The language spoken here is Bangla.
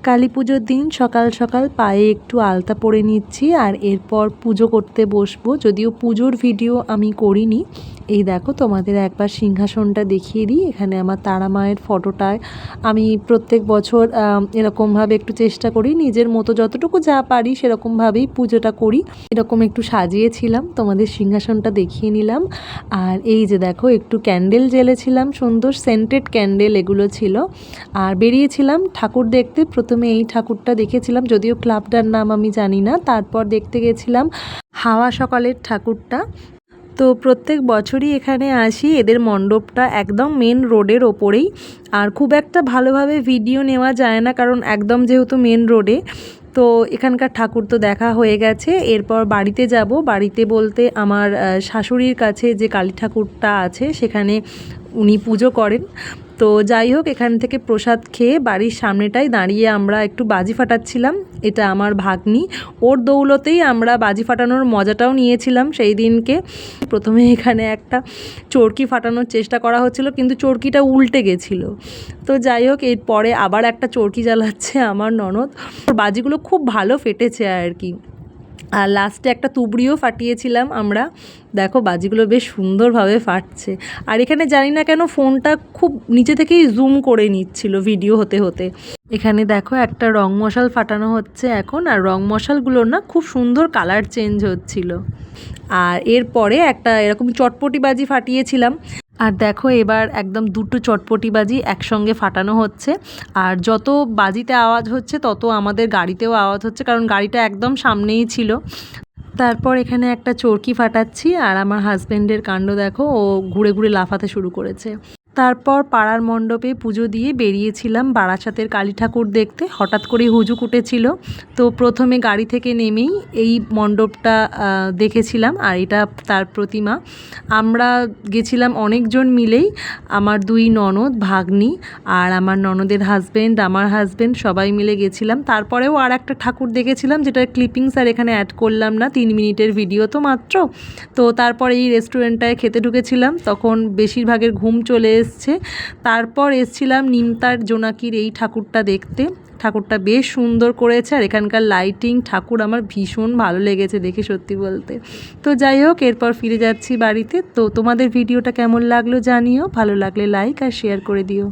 কালী পুজোর দিন সকাল সকাল পায়ে একটু আলতা পরে নিচ্ছি আর এরপর পুজো করতে বসবো। যদিও পুজোর ভিডিও আমি করিনি। এই দেখো তোমাদের একবার সিংহাসনটা দেখিয়ে দিই। এখানে আমার তারা মায়ের ফটোটায় আমি প্রত্যেক বছর এরকমভাবে একটু চেষ্টা করি নিজের মতো যতটুকু যা পারি সেরকমভাবেই পুজোটা করি। এরকম একটু সাজিয়েছিলাম, তোমাদের সিংহাসনটা দেখিয়ে নিলাম। আর এই যে দেখো একটু ক্যান্ডেল জ্বেলেছিলাম, সুন্দর সেন্টেড ক্যান্ডেল এগুলো ছিল। আর বেরিয়েছিলাম ঠাকুর দেখতে। প্রথমে এই ঠাকুরটা দেখেছিলাম, যদিও ক্লাবটার নাম আমি জানি না। তারপর দেখতে গেছিলাম হাওয়া সকালের ঠাকুরটা। তো প্রত্যেক বছরই এখানে আসি। এদের মণ্ডপটা একদম মেন রোডের ওপরেই, আর খুব একটা ভালোভাবে ভিডিও নেওয়া যায় না কারণ একদম যেহেতু মেন রোডে। তো এখানকার ঠাকুর তো দেখা হয়ে গেছে। এরপর বাড়িতে যাব। বাড়িতে বলতে আমার শাশুড়ির কাছে যে কালী ঠাকুরটা আছে সেখানে উনি পুজো করেন। তো যাই হোক, এখান থেকে প্রসাদ খেয়ে বাড়ির সামনেটাই দাঁড়িয়ে আমরা একটু বাজি ফাটাচ্ছিলাম। এটা আমার ভাগ্নি, ওর দৌলতেই আমরা বাজি ফাটানোর মজাটাও নিয়েছিলাম সেই দিনকে। প্রথমে এখানে একটা চরকি ফাটানোর চেষ্টা করা হচ্ছিল, কিন্তু চরকিটা উল্টে গেছিলো। তো যাই হোক, এরপরে আবার একটা চরকি জ্বালাচ্ছে আমার ননদ। বাজিগুলো খুব ভালো ফেটেছে আর কি। আর লাস্টে একটা তুবড়িও ফাটিয়েছিলাম আমরা। দেখো বাজিগুলো বেশ সুন্দরভাবে ফাটছে। আর এখানে জানি না কেন ফোনটা খুব নিচে থেকেই জুম করে নিচ্ছিল ভিডিও হতে হতে। এখানে দেখো একটা রং মশাল ফাটানো হচ্ছে এখন, আর রং মশালগুলোর না খুব সুন্দর কালার চেঞ্জ হচ্ছিল। আর এরপরে একটা এরকম চটপটি বাজি ফাটিয়েছিলাম। আর দেখো এবার একদম দুটো চটপটি বাজি একসঙ্গে ফাটানো হচ্ছে। আর যত বাজিতে আওয়াজ হচ্ছে তত আমাদের গাড়িতেও আওয়াজ হচ্ছে, কারণ গাড়িটা একদম সামনেই ছিল। তারপর এখানে একটা চরকি ফাটাচ্ছি, আর আমার হাজব্যান্ডের কাণ্ড দেখো, ও ঘুরে ঘুরে লাফাতে শুরু করেছে। তারপর পাড়ার মণ্ডপে পুজো দিয়ে বেরিয়েছিলাম বারাসাতের কালী ঠাকুর দেখতে। হঠাৎ করে হুজুক উঠেছিল, তো প্রথমে গাড়ি থেকে নেমেই এই মণ্ডপটা দেখেছিলাম, আর এটা তার প্রতিমা। আমরা গেছিলাম অনেকজন মিলেই, আমার দুই ননদ, ভাগ্নি আর আমার ননদের হাজব্যান্ড, আমার হাজব্যান্ড, সবাই মিলে গেছিলাম। তারপরেও আর একটা ঠাকুর দেখেছিলাম যেটার ক্লিপিংস আর এখানে অ্যাড করলাম না, 3 মিনিটের ভিডিও তো মাত্র। তো তারপর এই রেস্টুরেন্টটায় খেতে ঢুকেছিলাম, তখন বেশিরভাগের ঘুম চলে এসছে। তারপর এসছিলাম নিমতার জোনাকির এই ঠাকুরটা দেখতে। ঠাকুরটা বেশ সুন্দর করেছে, আর এখানকার লাইটিং ঠাকুর আমার ভীষণ ভালো লেগেছে দেখে, সত্যি বলতে। তো যাই হোক, এরপর ফিরে যাচ্ছি বাড়িতে। তো তোমাদের ভিডিওটা কেমন লাগলো জানিও, ভালো লাগলে লাইক আর শেয়ার করে দিও।